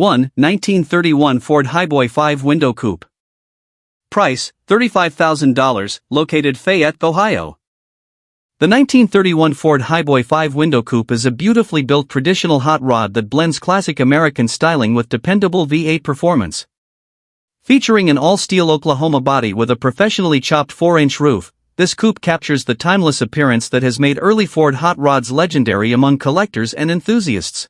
1. 1931 Ford Highboy 5-window coupe. Price, $35,000, located Fayette, Ohio. The 1931 Ford Highboy 5-window coupe is a beautifully built traditional hot rod that blends classic American styling with dependable V8 performance. Featuring an all-steel Oklahoma body with a professionally chopped 4-inch roof, this coupe captures the timeless appearance that has made early Ford hot rods legendary among collectors and enthusiasts.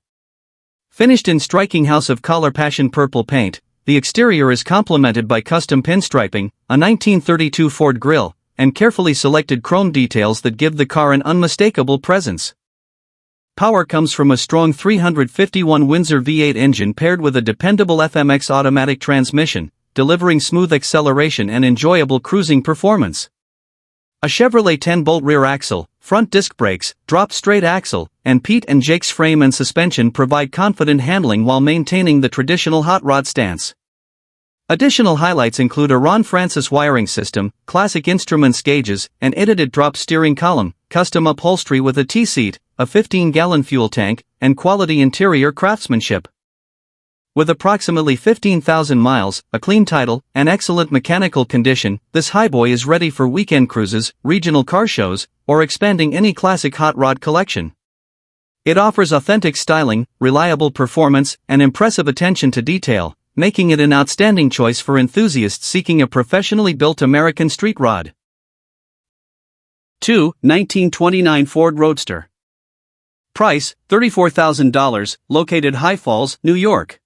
Finished in striking House of Color passion purple paint, the exterior is complemented by custom pinstriping, a 1932 Ford grille, and carefully selected chrome details that give the car an unmistakable presence. Power comes from a strong 351 Windsor V8 engine paired with a dependable FMX automatic transmission, delivering smooth acceleration and enjoyable cruising performance. A Chevrolet 10-bolt rear axle, front disc brakes, drop straight axle, and Pete and Jake's frame and suspension provide confident handling while maintaining the traditional hot rod stance. Additional highlights include a Ron Francis wiring system, classic instruments gauges, an edited drop steering column, custom upholstery with a T-seat, a 15-gallon fuel tank, and quality interior craftsmanship. With approximately 15,000 miles, a clean title, and excellent mechanical condition, this highboy is ready for weekend cruises, regional car shows, or expanding any classic hot rod collection. It offers authentic styling, reliable performance, and impressive attention to detail, making it an outstanding choice for enthusiasts seeking a professionally built American street rod. 2. 1929 Ford Roadster. Price, $34,000, located High Falls, New York.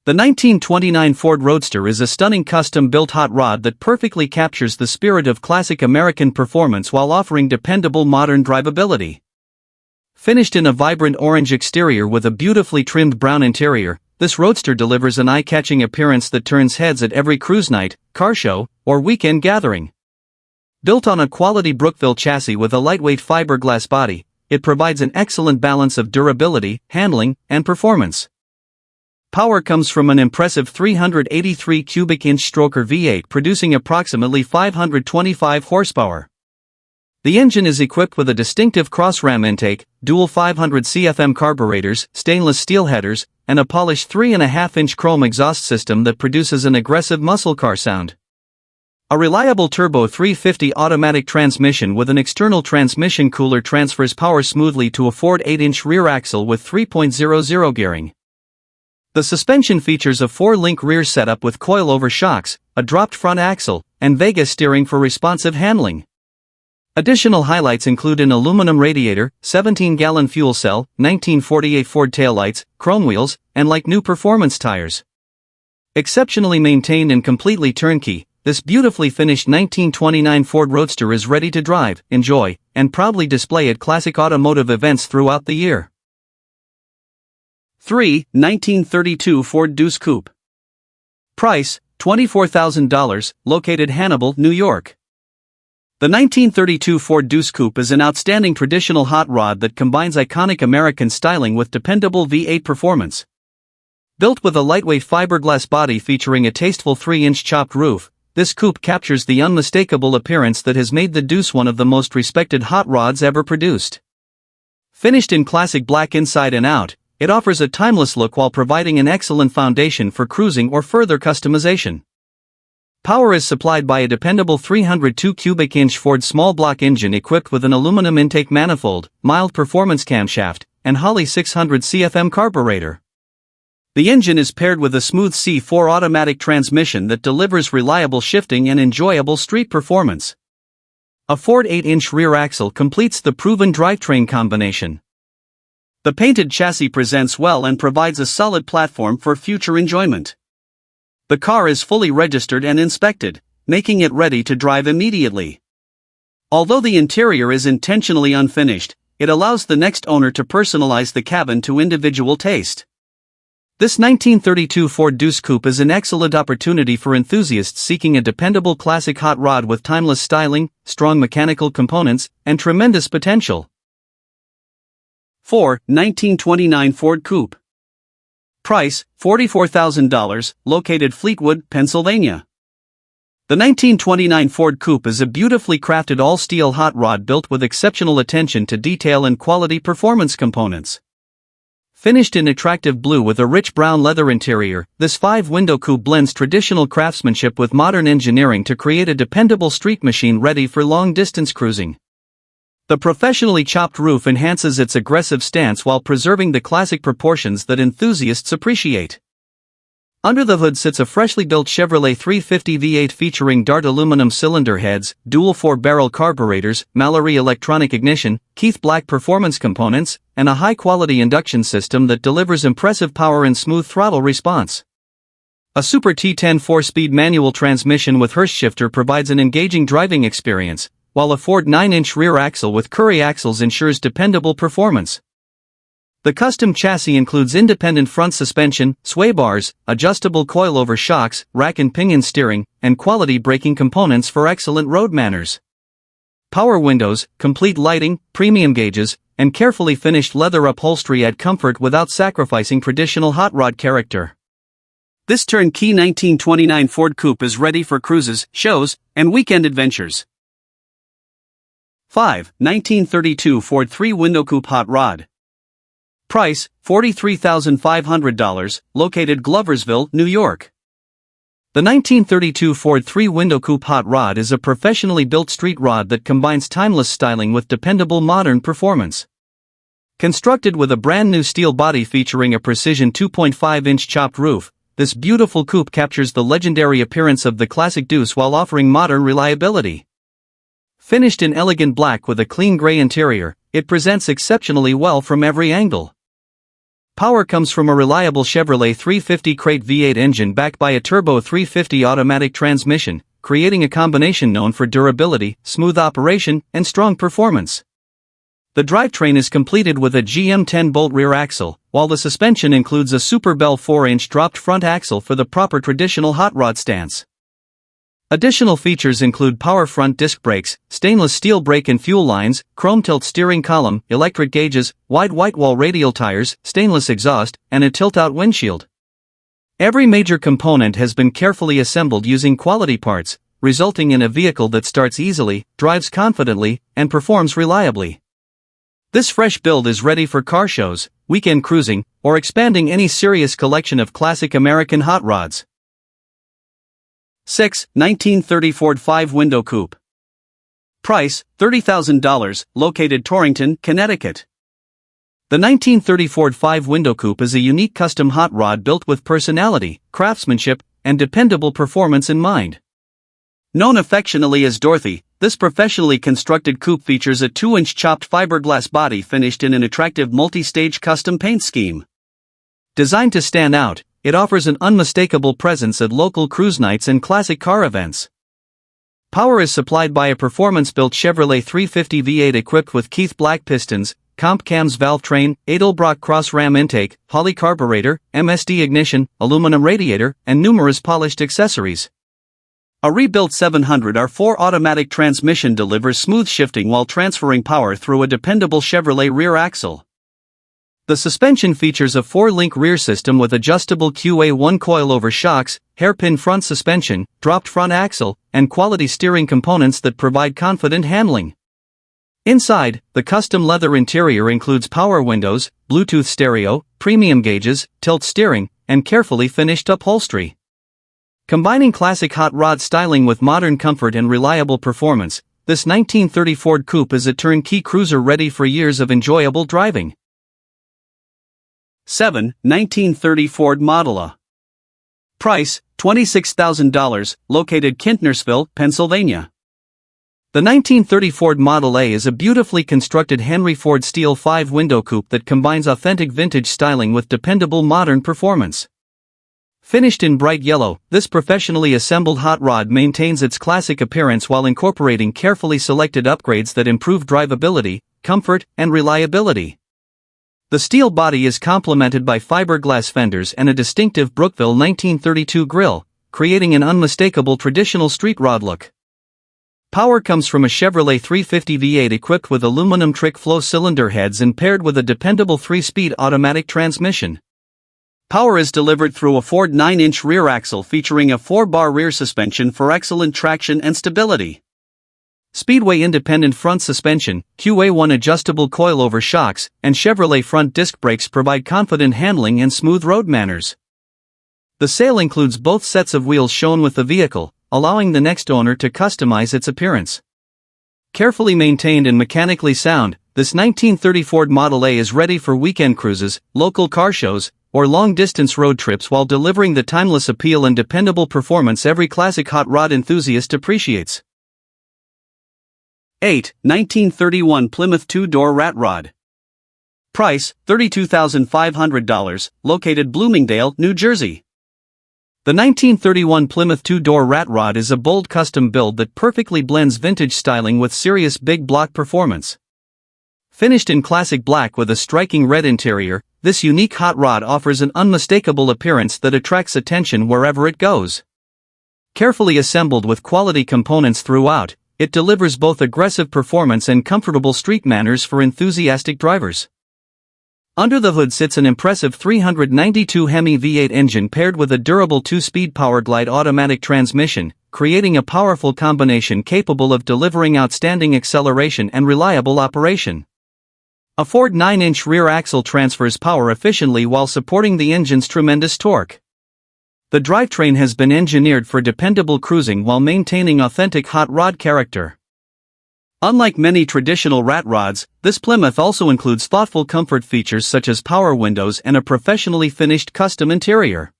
The 1929 Ford Roadster is a stunning custom-built hot rod that perfectly captures the spirit of classic American performance while offering dependable modern drivability. Finished in a vibrant orange exterior with a beautifully trimmed brown interior, this Roadster delivers an eye-catching appearance that turns heads at every cruise night, car show, or weekend gathering. Built on a quality Brookville chassis with a lightweight fiberglass body, it provides an excellent balance of durability, handling, and performance. Power comes from an impressive 383 cubic inch stroker V8 producing approximately 525 horsepower. The engine is equipped with a distinctive cross-ram intake, dual 500 CFM carburetors, stainless steel headers, and a polished 3.5-inch chrome exhaust system that produces an aggressive muscle car sound. A reliable turbo 350 automatic transmission with an external transmission cooler transfers power smoothly to a Ford 8-inch rear axle with 3.00 gearing. The suspension features a 4-link rear setup with coilover shocks, a dropped front axle, and Vega steering for responsive handling. Additional highlights include an aluminum radiator, 17-gallon fuel cell, 1948 Ford taillights, chrome wheels, and like-new performance tires. Exceptionally maintained and completely turnkey, this beautifully finished 1929 Ford Roadster is ready to drive, enjoy, and proudly display at classic automotive events throughout the year. 3. 1932 Ford Deuce Coupe. Price, $24,000, located Hannibal, New York. The 1932 Ford Deuce Coupe is an outstanding traditional hot rod that combines iconic American styling with dependable V8 performance. Built with a lightweight fiberglass body featuring a tasteful 3-inch chopped roof, this coupe captures the unmistakable appearance that has made the Deuce one of the most respected hot rods ever produced. Finished in classic black inside and out, it offers a timeless look while providing an excellent foundation for cruising or further customization. Power is supplied by a dependable 302 cubic inch Ford small block engine equipped with an aluminum intake manifold, mild performance camshaft, and Holley 600 CFM carburetor. The engine is paired with a smooth C4 automatic transmission that delivers reliable shifting and enjoyable street performance. A Ford 8-inch rear axle completes the proven drivetrain combination. The painted chassis presents well and provides a solid platform for future enjoyment. The car is fully registered and inspected, making it ready to drive immediately. Although the interior is intentionally unfinished, it allows the next owner to personalize the cabin to individual taste. This 1932 Ford Deuce Coupe is an excellent opportunity for enthusiasts seeking a dependable classic hot rod with timeless styling, strong mechanical components, and tremendous potential. 4. 1929 Ford Coupe. Price, $44,000, located Fleetwood, Pennsylvania. The 1929 Ford Coupe is a beautifully crafted all-steel hot rod built with exceptional attention to detail and quality performance components. Finished in attractive blue with a rich brown leather interior, this 5-window coupe blends traditional craftsmanship with modern engineering to create a dependable street machine ready for long-distance cruising. The professionally chopped roof enhances its aggressive stance while preserving the classic proportions that enthusiasts appreciate. Under the hood sits a freshly built Chevrolet 350 V8 featuring Dart aluminum cylinder heads, dual 4-barrel carburetors, Mallory electronic ignition, Keith Black performance components, and a high-quality induction system that delivers impressive power and smooth throttle response. A Super T10 4-speed manual transmission with Hurst shifter provides an engaging driving experience, while a Ford 9-inch rear axle with Currie axles ensures dependable performance. The custom chassis includes independent front suspension, sway bars, adjustable coilover shocks, rack and pinion steering, and quality braking components for excellent road manners. Power windows, complete lighting, premium gauges, and carefully finished leather upholstery add comfort without sacrificing traditional hot rod character. This turnkey 1929 Ford Coupe is ready for cruises, shows, and weekend adventures. 5. 1932 Ford 3-window coupe hot rod. Price, $43,500, located Gloversville, New York. The 1932 Ford 3-window coupe hot rod is a professionally built street rod that combines timeless styling with dependable modern performance. Constructed with a brand new steel body featuring a precision 2.5-inch chopped roof, this beautiful coupe captures the legendary appearance of the classic Deuce while offering modern reliability. Finished in elegant black with a clean gray interior, it presents exceptionally well from every angle. Power comes from a reliable Chevrolet 350 crate V8 engine backed by a turbo 350 automatic transmission, creating a combination known for durability, smooth operation, and strong performance. The drivetrain is completed with a GM 10-bolt rear axle, while the suspension includes a Super Bell 4-inch dropped front axle for the proper traditional hot rod stance. Additional features include power front disc brakes, stainless steel brake and fuel lines, chrome tilt steering column, electric gauges, wide whitewall radial tires, stainless exhaust, and a tilt-out windshield. Every major component has been carefully assembled using quality parts, resulting in a vehicle that starts easily, drives confidently, and performs reliably. This fresh build is ready for car shows, weekend cruising, or expanding any serious collection of classic American hot rods. 6. 1930 Ford 5-window coupe. Price, $30,000, located Torrington, Connecticut. The 1930 Ford 5-window coupe is a unique custom hot rod built with personality, craftsmanship, and dependable performance in mind. Known affectionately as Dorothy, this professionally constructed coupe features a 2-inch chopped fiberglass body finished in an attractive multi-stage custom paint scheme. Designed to stand out, it offers an unmistakable presence at local cruise nights and classic car events. Power is supplied by a performance-built Chevrolet 350 V8 equipped with Keith Black pistons, Comp Cams valve train, Edelbrock cross ram intake, Holley carburetor, MSD ignition, aluminum radiator, and numerous polished accessories. A rebuilt 700R4 automatic transmission delivers smooth shifting while transferring power through a dependable Chevrolet rear axle. The suspension features a 4-link rear system with adjustable QA1 coilover shocks, hairpin front suspension, dropped front axle, and quality steering components that provide confident handling. Inside, the custom leather interior includes power windows, Bluetooth stereo, premium gauges, tilt steering, and carefully finished upholstery. Combining classic hot rod styling with modern comfort and reliable performance, this 1930 Ford Coupe is a turnkey cruiser ready for years of enjoyable driving. 7. 1930 Ford Model A. Price, $26,000, located Kintnersville, Pennsylvania. The 1930 Ford Model A is a beautifully constructed Henry Ford steel 5-window coupe that combines authentic vintage styling with dependable modern performance. Finished in bright yellow, this professionally assembled hot rod maintains its classic appearance while incorporating carefully selected upgrades that improve drivability, comfort, and reliability. The steel body is complemented by fiberglass fenders and a distinctive Brookville 1932 grille, creating an unmistakable traditional street rod look. Power comes from a Chevrolet 350 V8 equipped with aluminum trick flow cylinder heads and paired with a dependable 3-speed automatic transmission. Power is delivered through a Ford 9-inch rear axle featuring a 4-bar rear suspension for excellent traction and stability. Speedway independent front suspension, QA1 adjustable coilover shocks, and Chevrolet front disc brakes provide confident handling and smooth road manners. The sale includes both sets of wheels shown with the vehicle, allowing the next owner to customize its appearance. Carefully maintained and mechanically sound, this 1930 Ford Model A is ready for weekend cruises, local car shows, or long-distance road trips while delivering the timeless appeal and dependable performance every classic hot rod enthusiast appreciates. 8. 1931 Plymouth 2-Door Rat Rod. Price, $32,500, located Bloomingdale, New Jersey. The 1931 Plymouth 2-Door Rat Rod is a bold custom build that perfectly blends vintage styling with serious big block performance. Finished in classic black with a striking red interior, this unique hot rod offers an unmistakable appearance that attracts attention wherever it goes. Carefully assembled with quality components throughout, it delivers both aggressive performance and comfortable street manners for enthusiastic drivers. Under the hood sits an impressive 392 Hemi V8 engine paired with a durable 2-speed Powerglide automatic transmission, creating a powerful combination capable of delivering outstanding acceleration and reliable operation. A Ford 9-inch rear axle transfers power efficiently while supporting the engine's tremendous torque. The drivetrain has been engineered for dependable cruising while maintaining authentic hot rod character. Unlike many traditional rat rods, this Plymouth also includes thoughtful comfort features such as power windows and a professionally finished custom interior.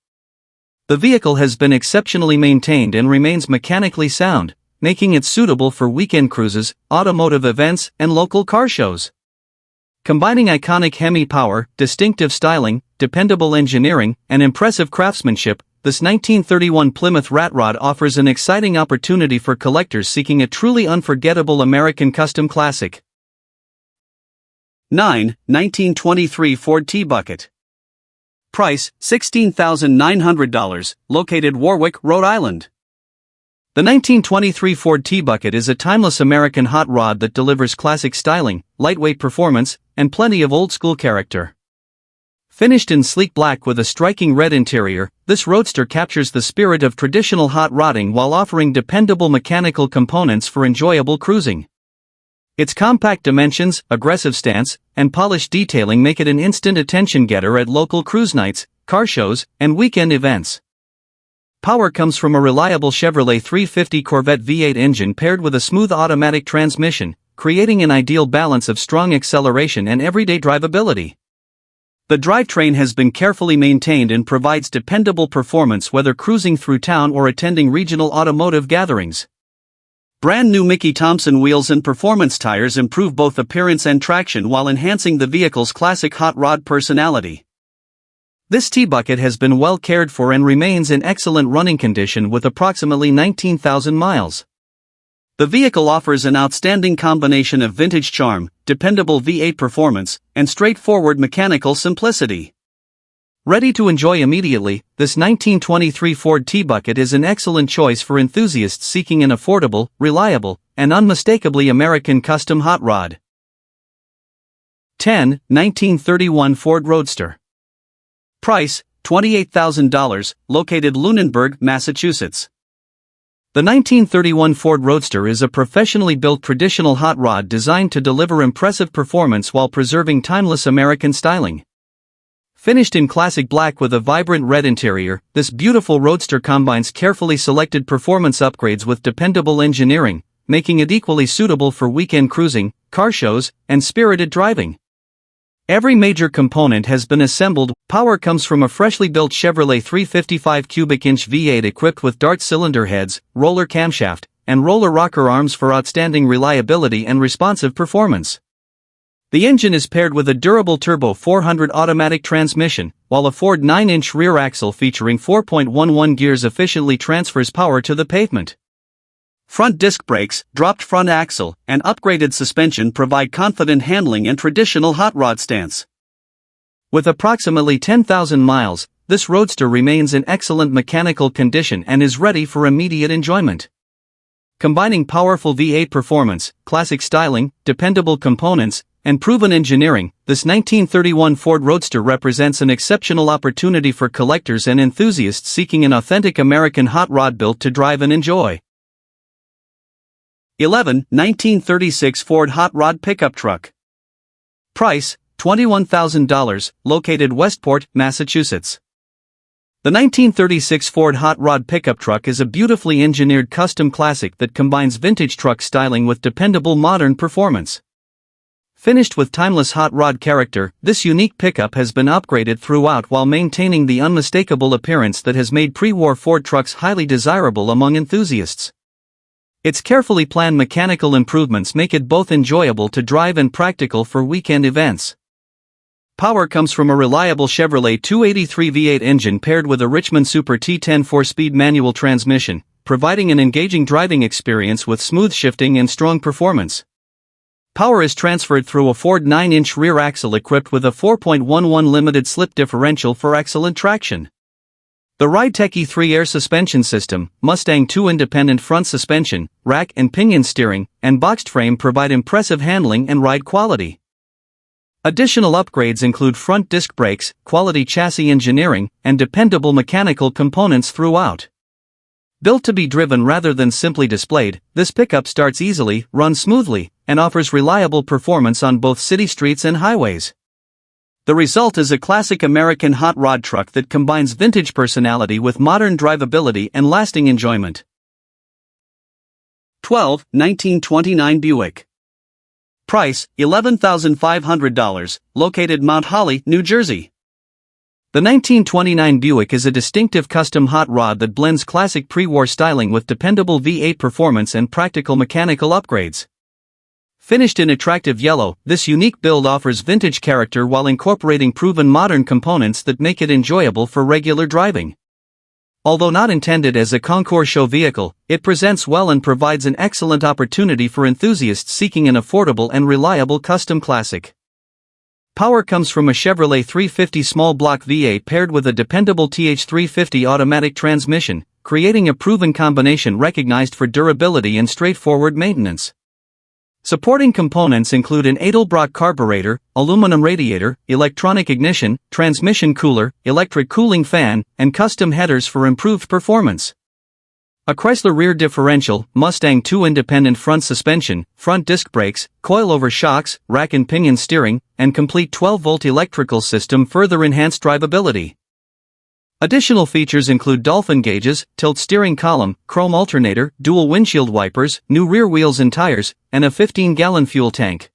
The vehicle has been exceptionally maintained and remains mechanically sound, making it suitable for weekend cruises, automotive events, and local car shows. Combining iconic Hemi power, distinctive styling, dependable engineering, and impressive craftsmanship, this 1931 Plymouth Rat Rod offers an exciting opportunity for collectors seeking a truly unforgettable American custom classic. 9. 1923 Ford T-Bucket. Price, $16,900, located Warwick, Rhode Island. The 1923 Ford T-Bucket is a timeless American hot rod that delivers classic styling, lightweight performance, and plenty of old-school character. Finished in sleek black with a striking red interior, this roadster captures the spirit of traditional hot rodding while offering dependable mechanical components for enjoyable cruising. Its compact dimensions, aggressive stance, and polished detailing make it an instant attention-getter at local cruise nights, car shows, and weekend events. Power comes from a reliable Chevrolet 350 Corvette V8 engine paired with a smooth automatic transmission, creating an ideal balance of strong acceleration and everyday drivability. The drivetrain has been carefully maintained and provides dependable performance whether cruising through town or attending regional automotive gatherings. Brand new Mickey Thompson wheels and performance tires improve both appearance and traction while enhancing the vehicle's classic hot rod personality. This T-Bucket has been well cared for and remains in excellent running condition with approximately 19,000 miles. The vehicle offers an outstanding combination of vintage charm, dependable V8 performance, and straightforward mechanical simplicity. Ready to enjoy immediately, this 1923 Ford T-Bucket is an excellent choice for enthusiasts seeking an affordable, reliable, and unmistakably American custom hot rod. 10. 1931 Ford Roadster. Price, $28,000, located Lunenburg, Massachusetts. The 1931 Ford Roadster is a professionally built traditional hot rod designed to deliver impressive performance while preserving timeless American styling. Finished in classic black with a vibrant red interior, this beautiful roadster combines carefully selected performance upgrades with dependable engineering, making it equally suitable for weekend cruising, car shows, and spirited driving. Every major component has been assembled. Power comes from a freshly built Chevrolet 355 cubic inch V8 equipped with Dart cylinder heads, roller camshaft, and roller rocker arms for outstanding reliability and responsive performance. The engine is paired with a durable turbo 400 automatic transmission, while a Ford 9-inch rear axle featuring 4.11 gears efficiently transfers power to the pavement. Front disc brakes, dropped front axle, and upgraded suspension provide confident handling and traditional hot rod stance. With approximately 10,000 miles, this roadster remains in excellent mechanical condition and is ready for immediate enjoyment. Combining powerful V8 performance, classic styling, dependable components, and proven engineering, this 1931 Ford Roadster represents an exceptional opportunity for collectors and enthusiasts seeking an authentic American hot rod built to drive and enjoy. 11. 1936 Ford Hot Rod Pickup Truck. Price, $21,000, located Westport, Massachusetts. The 1936 Ford Hot Rod Pickup Truck is a beautifully engineered custom classic that combines vintage truck styling with dependable modern performance. Finished with timeless hot rod character, this unique pickup has been upgraded throughout while maintaining the unmistakable appearance that has made pre-war Ford trucks highly desirable among enthusiasts. Its carefully planned mechanical improvements make it both enjoyable to drive and practical for weekend events. Power comes from a reliable Chevrolet 283 V8 engine paired with a Richmond Super T10 4-speed manual transmission, providing an engaging driving experience with smooth shifting and strong performance. Power is transferred through a Ford 9-inch rear axle equipped with a 4.11 limited slip differential for excellent traction. The Ride-Tech E3 air suspension system, Mustang 2 independent front suspension, rack and pinion steering, and boxed frame provide impressive handling and ride quality. Additional upgrades include front disc brakes, quality chassis engineering, and dependable mechanical components throughout. Built to be driven rather than simply displayed, this pickup starts easily, runs smoothly, and offers reliable performance on both city streets and highways. The result is a classic American hot rod truck that combines vintage personality with modern drivability and lasting enjoyment. 12. 1929 Buick. Price, $11,500, located Mount Holly, New Jersey. The 1929 Buick is a distinctive custom hot rod that blends classic pre-war styling with dependable V8 performance and practical mechanical upgrades. Finished in attractive yellow, this unique build offers vintage character while incorporating proven modern components that make it enjoyable for regular driving. Although not intended as a concours show vehicle, it presents well and provides an excellent opportunity for enthusiasts seeking an affordable and reliable custom classic. Power comes from a Chevrolet 350 small block V8 paired with a dependable TH350 automatic transmission, creating a proven combination recognized for durability and straightforward maintenance. Supporting components include an Edelbrock carburetor, aluminum radiator, electronic ignition, transmission cooler, electric cooling fan, and custom headers for improved performance. A Chrysler rear differential, Mustang 2 independent front suspension, front disc brakes, coilover shocks, rack and pinion steering, and complete 12-volt electrical system further enhance drivability. Additional features include dolphin gauges, tilt steering column, chrome alternator, dual windshield wipers, new rear wheels and tires, and a 15-gallon fuel tank.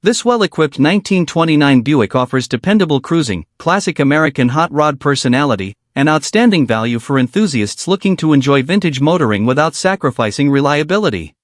This well-equipped 1929 Buick offers dependable cruising, classic American hot rod personality, and outstanding value for enthusiasts looking to enjoy vintage motoring without sacrificing reliability.